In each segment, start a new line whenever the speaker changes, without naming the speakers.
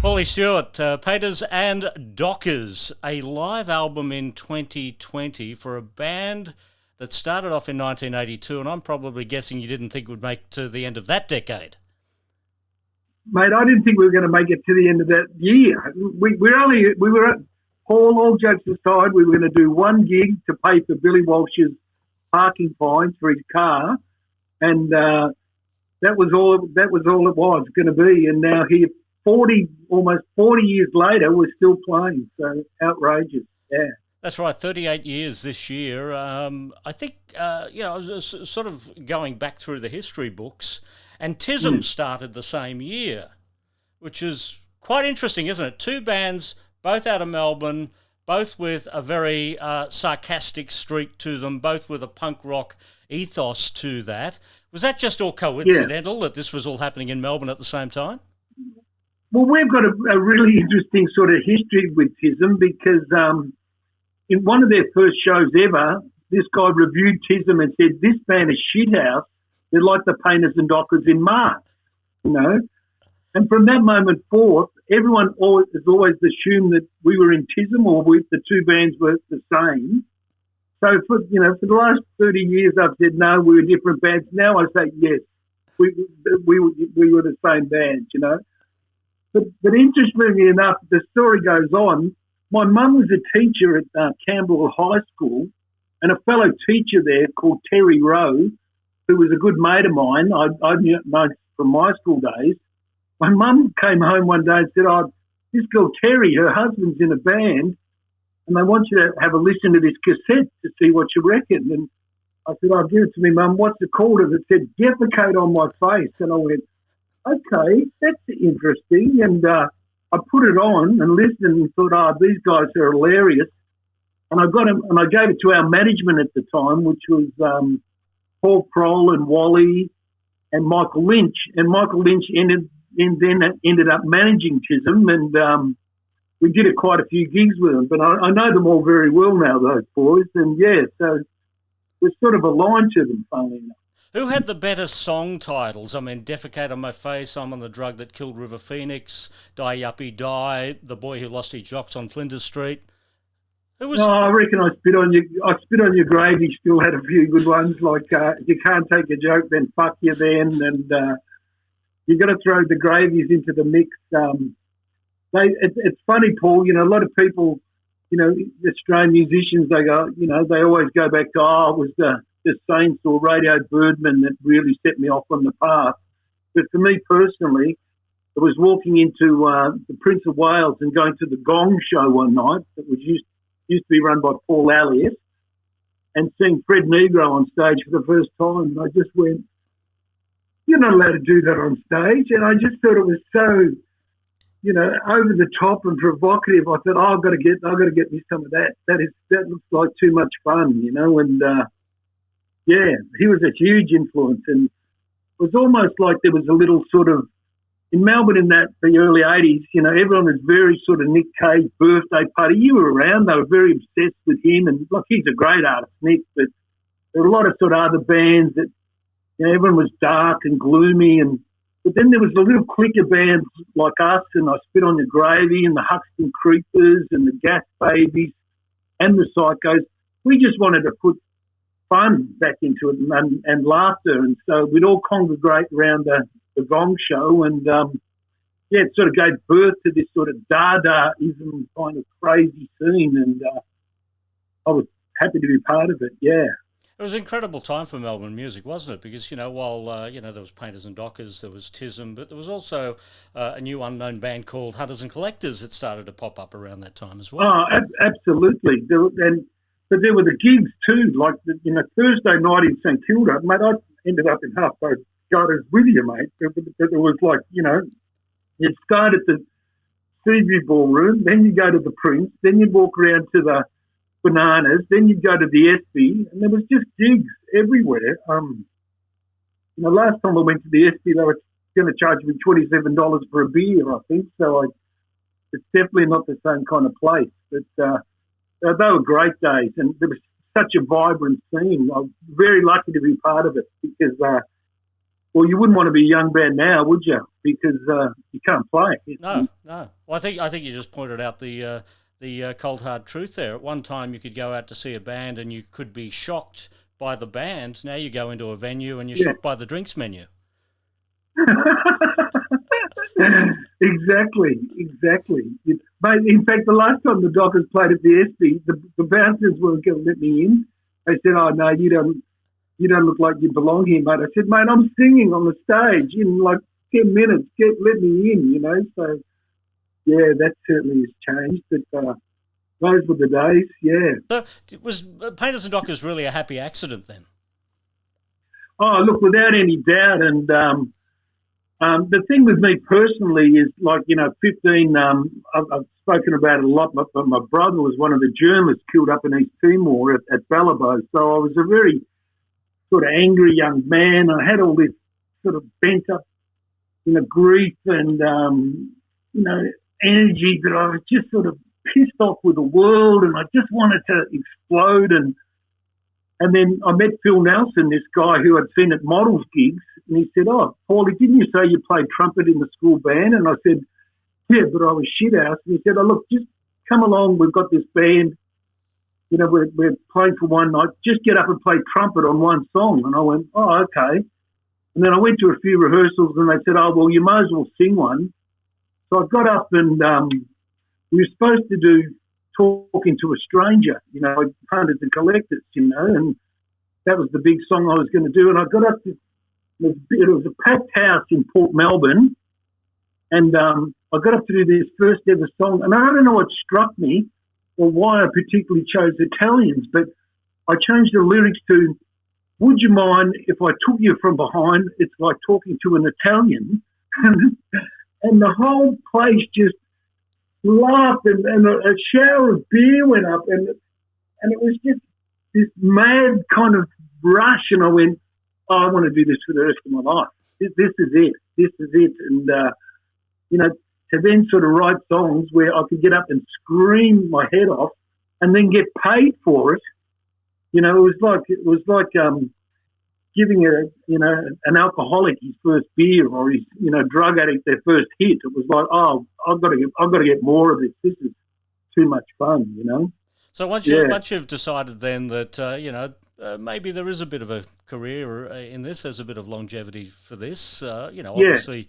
Paulie Stewart, Painters and Dockers, a live album in 2020 for a band that started off in 1982, and I'm probably guessing you didn't think would make to the end of that decade.
Mate, I didn't think we were going to make it to the end of that year. Paul, all jokes aside, we were going to do one gig to pay for Billy Walsh's parking fines for his car, and that was all it was going to be. And now here, almost 40 years later, we're still playing. So outrageous, yeah.
That's right, 38 years this year. I think, I was sort of going back through the history books, and TISM started the same year, which is quite interesting, isn't it? Two bands, both out of Melbourne, both with a very sarcastic streak to them, both with a punk rock ethos to that. Was that just all coincidental that this was all happening in Melbourne at the same time?
Well, we've got a really interesting sort of history with TISM because in one of their first shows ever, this guy reviewed TISM and said, this band is shithouse. They're like the Painters and Dockers in March, you know. And from that moment forth, everyone has always assumed that we were in TISM or the two bands were the same. So for the last 30 years, I've said, no, we were different bands. Now I say, yes, we were the same band, you know. But interestingly enough, the story goes on. My mum was a teacher at Campbell High School, and a fellow teacher there called Terry Rowe, who was a good mate of mine, I knew from my school days. My mum came home one day and said, this girl Terry, her husband's in a band, and they want you to have a listen to this cassette to see what you reckon. And I said, give it to me, Mum. What's it called? And it said, Defecate on My Face. And I went, okay, that's interesting. And I put it on and listened and thought, these guys are hilarious. And I got him, and I gave it to our management at the time, which was Paul Kroll and Wally and Michael Lynch. And Michael Lynch ended up managing TISM, and we did quite a few gigs with them. But I know them all very well now, those boys. And yeah, so we're sort of aligned to them, funnily enough.
Who had the better song titles? I mean, Defecate on My Face, I'm on the Drug That Killed River Phoenix, Die Yuppie Die, The Boy Who Lost His Jocks on Flinders Street. Who was?
No, I reckon I Spit on Your Grave. He still had a few good ones, like You Can't Take a Joke, Then Fuck You Then, and you got to throw the Gravies into the mix. It's funny, Paul. You know, a lot of people, you know, Australian musicians, they go, you know, they always go back to, it was the Saints or Radio Birdman that really set me off on the path. But for me personally, I was walking into the Prince of Wales and going to the Gong show one night that was used to be run by Paul Elliott, and seeing Fred Negro on stage for the first time. I just went, you're not allowed to do that on stage. And I just thought it was so, you know, over the top and provocative. I thought, I've got to get me some of that. That looks like too much fun, you know. And yeah, he was a huge influence, and it was almost like there was a little sort of, in Melbourne in the early 80s, you know, everyone was very sort of Nick Cage birthday party. You were around, they were very obsessed with him, and look, he's a great artist, Nick, but there were a lot of sort of other bands that, you know, everyone was dark and gloomy, but then there was a little clique of bands like us, and I Spit on Your Gravy, and the Huxton Creepers, and the Gas Babies, and the Psychos. We just wanted to put fun back into it and laughter, and so we'd all congregate around the Gong show, and it sort of gave birth to this sort of Dadaism kind of crazy scene, and I was happy to be part of it. Yeah,
it was an incredible time for Melbourne music, wasn't it? Because, you know, while you know, there was Painters and Dockers, there was TISM, but there was also a new unknown band called Hunters and Collectors that started to pop up around that time as well.
Oh, absolutely. But there were the gigs too, like Thursday night in St Kilda, mate. I ended up in Half Boat Gardens with you, mate. It was like, you know, you'd start at the Seaview Ballroom, then you go to the Prince, then you'd walk around to the Bananas, then you'd go to the SB, and there was just gigs everywhere. Last time I went to the SB, they were going to charge me $27 for a beer, I think. So it's definitely not the same kind of place. But they were great days, and there was such a vibrant scene. I'm very lucky to be part of it because, well, you wouldn't want to be a young band now, would you? Because you can't play.
No. Well, I think you just pointed out the cold hard truth there. At one time, you could go out to see a band and you could be shocked by the band. Now you go into a venue and you're shocked by the drinks menu.
Exactly. But in fact, the last time the Dockers played at the ESPY, the bouncers weren't going to let me in. They said, "Oh no, you don't look like you belong here, mate." I said, "Mate, I'm singing on the stage in like 10 minutes. Let me in," you know. So yeah, that certainly has changed. But those were the days. Yeah.
So was Painters and Dockers really a happy accident then?
Oh, look, without any doubt. And the thing with me personally is, like, 15, I've spoken about it a lot, but my brother was one of the journalists killed up in East Timor at Ballabo. So I was a very sort of angry young man. I had all this sort of bent up, grief and, energy that I was just sort of pissed off with the world and I just wanted to explode. And then I met Phil Nelson, this guy who I'd seen at models gigs, and he said, "Oh, Paulie, didn't you say you played trumpet in the school band?" And I said, "Yeah, but I was shit house." And he said, "Oh, look, just come along. We've got this band. We're playing for one night. Just get up and play trumpet on one song." And I went, "Oh, okay." And then I went to a few rehearsals and they said, "Oh, well, you might as well sing one." So I got up and we were supposed to do Talking to a Stranger, Hunters and Collectors, and that was the big song I was going to do. And I got up to, it was a packed house in Port Melbourne, and I got up to do this first ever song. And I don't know what struck me or why I particularly chose Italians, but I changed the lyrics to, "Would you mind if I took you from behind? It's like talking to an Italian." And the whole place just laughed, and a shower of beer went up, and it was just this mad kind of rush, and I went, "Oh, I want to do this for the rest of my life. This is it. And to then sort of write songs where I could get up and scream my head off and then get paid for it, it was like giving an alcoholic his first beer or his drug addict their first hit. It was like, "Oh, I've got to get more of this. This is too much fun,"
So once you've decided then that maybe there is a bit of a career in this, there's a bit of longevity for this. Obviously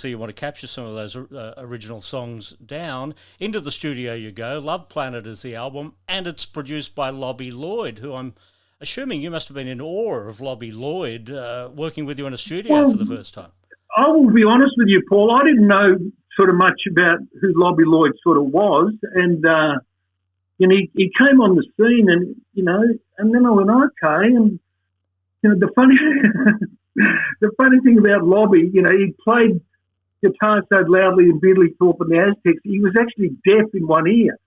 you want to capture some of those original songs down. Into the studio you go. Love Planet is the album, and it's produced by Lobby Loyde, who I'm assuming you must have been in awe of Lobby Loyde working with you in a studio for the first time.
I will be honest with you, Paul. I didn't know sort of much about who Lobby Loyde sort of was, and he came on the scene, and and then I went, okay, and the funny thing about Lobby, he played guitar so loudly in Beardley Thorpe and the Aztecs, he was actually deaf in one ear.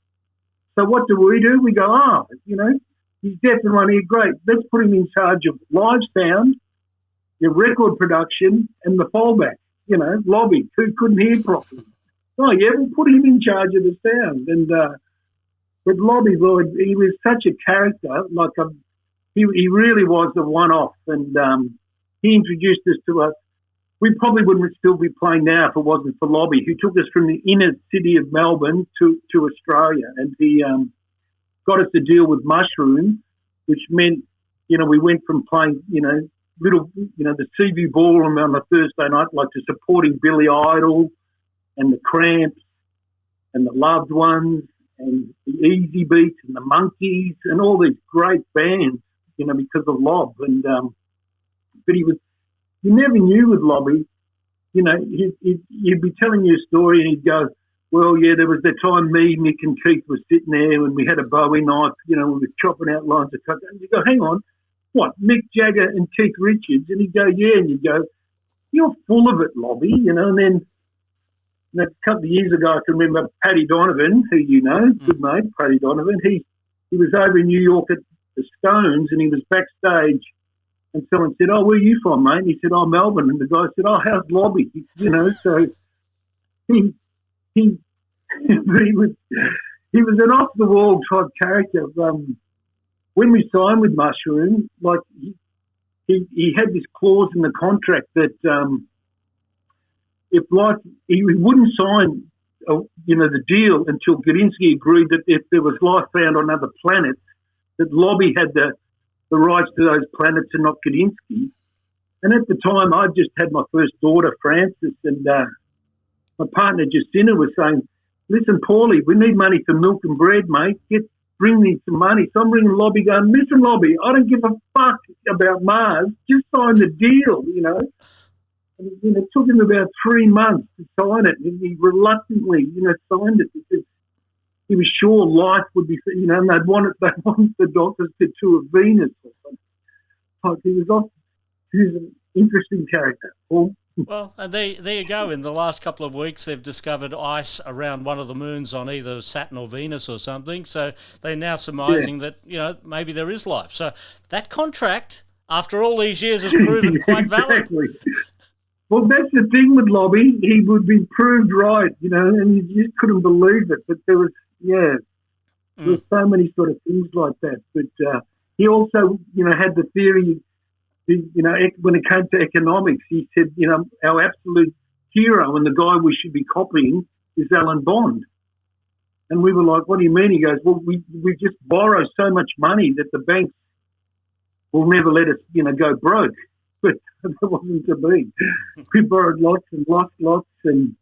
So what do? We go, he's deaf in one ear, great. Let's put him in charge of live sound, your record production, and the fallback. Lobby, who couldn't hear properly. Oh yeah, we'll put him in charge of the sound. And but Lobby Loyde, he was such a character. He really was a one-off, and he introduced us to us. We probably wouldn't still be playing now if it wasn't for Lobby, who took us from the inner city of Melbourne to Australia, and he got us to deal with Mushroom, which meant, we went from playing, the Seaview Ballroom on a Thursday night, to supporting Billy Idol and the Cramps and the Loved Ones and the Easy Beats and the Monkeys and all these great bands, because of Lob. And but you never knew with Lobby, he'd be telling you a story and he'd go, "Well, yeah, there was the time me, Mick and Keith were sitting there and we had a Bowie knife, we were chopping out lines of coke." And you go, "Hang on, what, Mick Jagger and Keith Richards?" And he'd go, "Yeah." And you'd go, "You're full of it, Lobby," And then a couple of years ago, I can remember Paddy Donovan, who good mate, Paddy Donovan. He was over in New York at the Stones and he was backstage and someone said, "Oh, where are you from, mate?" And he said, "Oh, Melbourne." And the guy said, "Oh, how's Lobby?" So he he was an off the wall type character. when we signed with Mushroom, like he had this clause in the contract that if like he wouldn't sign, the deal until Gadinsky agreed that if there was life found on other planets, that Lobby had the rights to those planets and not Gadinsky. And at the time, I just had my first daughter, Frances, and my partner, Jacinta, was saying, listen, Paulie, we need money for milk and bread, mate. Bring me some money. So I'm ringing Lobby going, listen, Lobby, I don't give a fuck about Mars. Just sign the deal, And, it took him about 3 months to sign it. And he reluctantly, signed it because he was sure life would be, and they'd want the doctors to tour Venus or something. Like he was an interesting character, Paul.
Well, and there you go. In the last couple of weeks, they've discovered ice around one of the moons on either Saturn or Venus or something. So they're now surmising that, maybe there is life. So that contract, after all these years, has proven quite valid.
Well, that's the thing with Lobby. He would be proved right, and you just couldn't believe it. But there was, there were so many sort of things like that. But he also, had the theory. When it came to economics, he said, our absolute hero and the guy we should be copying is Alan Bond. And we were like, what do you mean? He goes, well, we just borrow so much money that the banks will never let us, go broke. But that wasn't to be. We borrowed lots and lots, and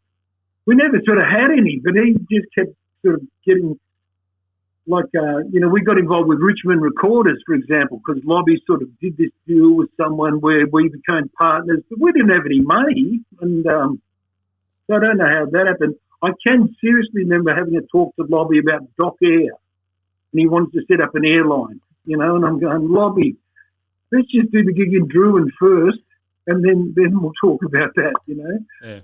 we never sort of had any, but he just kept sort of getting... we got involved with Richmond Recorders, for example, because Lobby sort of did this deal with someone where we became partners, but we didn't have any money, and so I don't know how that happened. I can seriously remember having a talk to Lobby about Doc Air, and he wanted to set up an airline, and I'm going, Lobby, let's just do the gig in Druin first, and then we'll talk about that,
Yeah.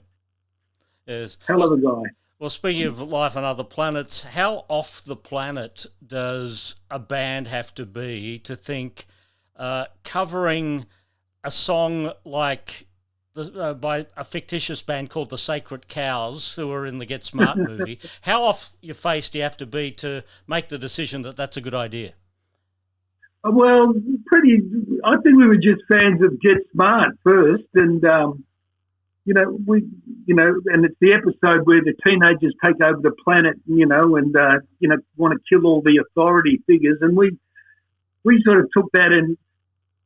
Yes.
Hell of a guy.
Well, speaking of life on other planets, how off the planet does a band have to be to think covering a song like by a fictitious band called the Sacred Cows, who are in the Get Smart movie, how off your face do you have to be to make the decision that that's a good idea?
Well, I think we were just fans of Get Smart first, and and it's the episode where the teenagers take over the planet, and want to kill all the authority figures, and we sort of took that, and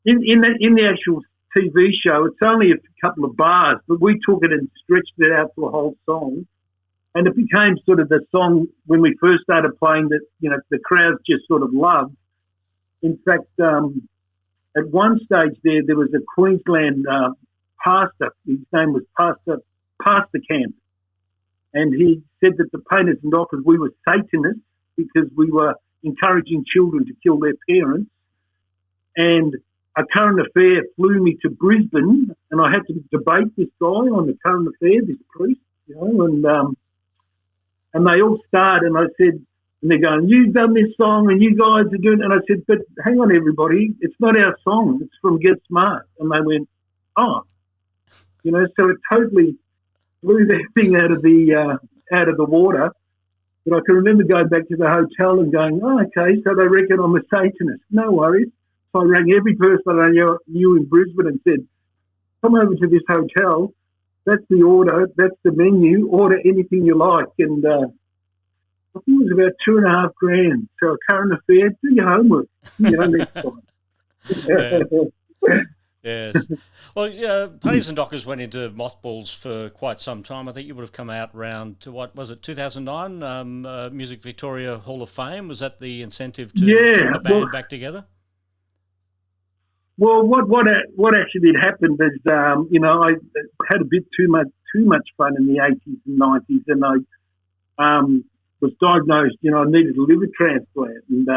in the actual TV show, it's only a couple of bars, but we took it and stretched it out to a whole song, and it became sort of the song when we first started playing that the crowds just sort of loved. In fact, at one stage there was a Queensland pastor. His name was Pastor Camp. And he said that the Painters and Dockers, we were Satanists because we were encouraging children to kill their parents. And a current affair flew me to Brisbane, and I had to debate this guy on the current affair, this priest, and they all started, and I said, and they're going, you've done this song and you guys are doing it. And I said, but hang on, everybody, it's not our song. It's from Get Smart. And they went, oh. So it totally blew their thing out of the water. But I can remember going back to the hotel and going, oh, okay, so they reckon I'm a Satanist. No worries. So I rang every person I knew in Brisbane and said, come over to this hotel. That's the order. That's the menu. Order anything you like. And I think it was about $2,500. So a current affair, do your homework, next time.
Yes. Well, Painters and Dockers went into mothballs for quite some time. I think you would have come out round to, 2009, Music Victoria Hall of Fame. Was that the incentive to get the band back together?
Well, what actually did happen is, I had a bit too much fun in the 80s and 90s, and I was diagnosed, I needed a liver transplant. And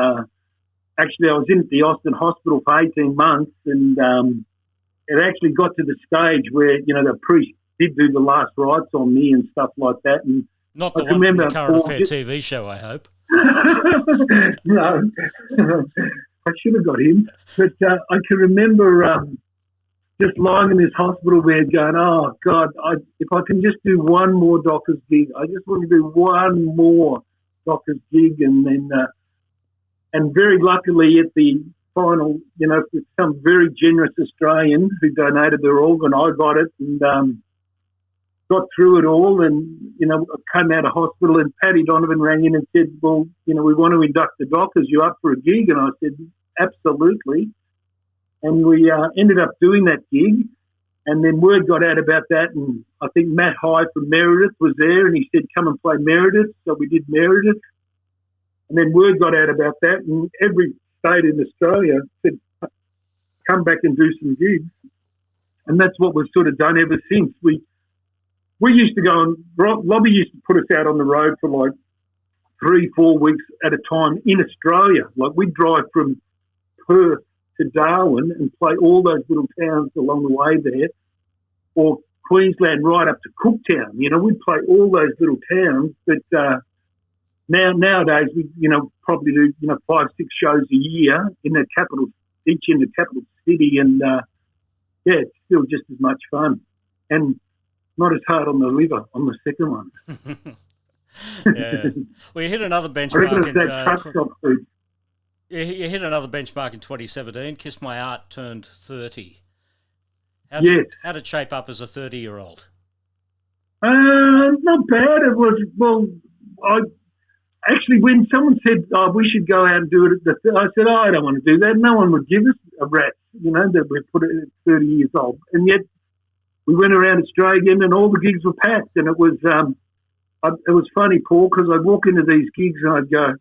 actually I was in the Austin Hospital for 18 months, and it actually got to the stage where, the priest did do the last rites on me and stuff like that. And
not the one from the Current Affair TV show, I hope.
No, I should have got him. But I can remember just lying in this hospital bed going, oh, God, if I can just do one more Dockers gig, I just want to do one more Dockers gig. And then And very luckily at the final, with some very generous Australian who donated their organ, I got it and got through it all. And, I came out of hospital and Paddy Donovan rang in and said, well, we want to induct the Dockers. You up for a gig? And I said, absolutely. And we ended up doing that gig. And then word got out about that, and I think Matt Hyde from Meredith was there, and he said, come and play Meredith. So we did Meredith. And then word got out about that, and every state in Australia said, come back and do some gigs. And that's what we've sort of done ever since. We used to go and, Lobby used to put us out on the road for like 3-4 weeks at a time in Australia. Like we'd drive from Perth to Darwin and play all those little towns along the way there, or Queensland right up to Cooktown. We'd play all those little towns, but nowadays we probably do 5-6 shows a year in the capital, each in the capital city, and it's still just as much fun and not as hard on the liver on the second one.
Yeah, well, you hit another benchmark. You hit another benchmark in 2017. Kiss My Art turned 30. How did it shape up as a 30-year-old?
Not bad. It was, actually, when someone said, we should go out and do it, I said, I don't want to do that. No one would give us a rat, that we put it at 30 years old. And yet we went around Australia again and all the gigs were packed. And it was funny, Paul, because I'd walk into these gigs and I'd go,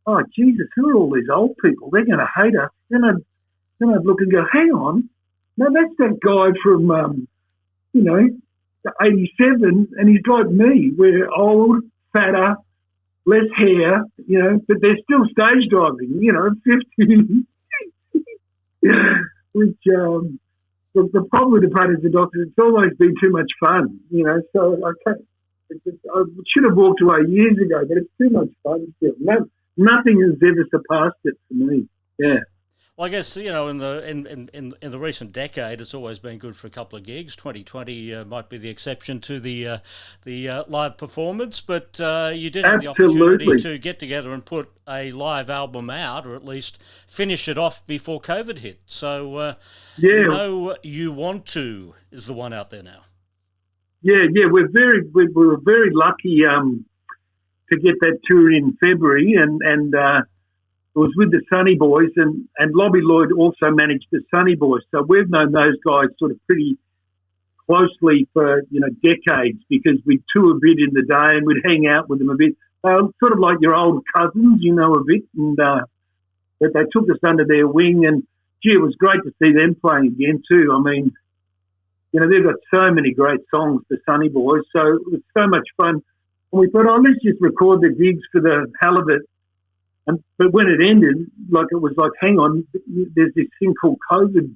oh, Jesus, who are all these old people? They're going to hate us. Then I'd look and go, hang on. No, that's that guy from, 87, and he's like me. We're old, fatter, less hair, but they're still stage diving, 50. Which, the problem with the Punters and Doctors, it's always been too much fun, so I should have walked away years ago, but it's too much fun still. Nothing has ever surpassed it for me. Yeah.
Well, I guess in the recent decade, it's always been good for a couple of gigs. 2020 might be the exception to the live performance, but you did have the opportunity to get together and put a live album out, or at least finish it off before COVID hit. So, You Want To is the one out there now. Yeah, we were very lucky to get that tour in February, and it was with the Sunny Boys, and Lobby Loyde also managed the Sunny Boys. So we've known those guys sort of pretty closely for, decades, because we'd tour a bit in the day and we'd hang out with them a bit. Sort of like your old cousins, a bit, and but they took us under their wing, and gee, it was great to see them playing again too. I mean, they've got so many great songs, the Sunny Boys, so it was so much fun. And we thought, let's just record the gigs for the hell of it. But when it ended, it was like, hang on, there's this thing called COVID,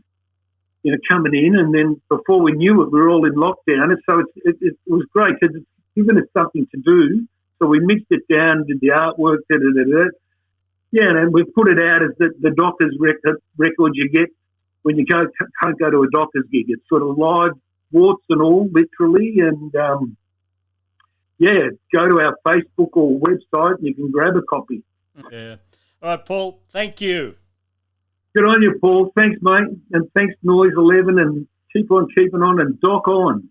coming in, and then before we knew it, we were all in lockdown. And so it was great because it's given us something to do. So we mixed it down, did the artwork, Yeah, and we put it out as the Dockers record you get when you can't go to a Dockers gig. It's sort of live, warts and all, literally, and go to our Facebook or website and you can grab a copy. Yeah. All right, Paul, thank you.
Good on you, Paul. Thanks, mate. And thanks, Noise 11, and keep on keeping on and dock on.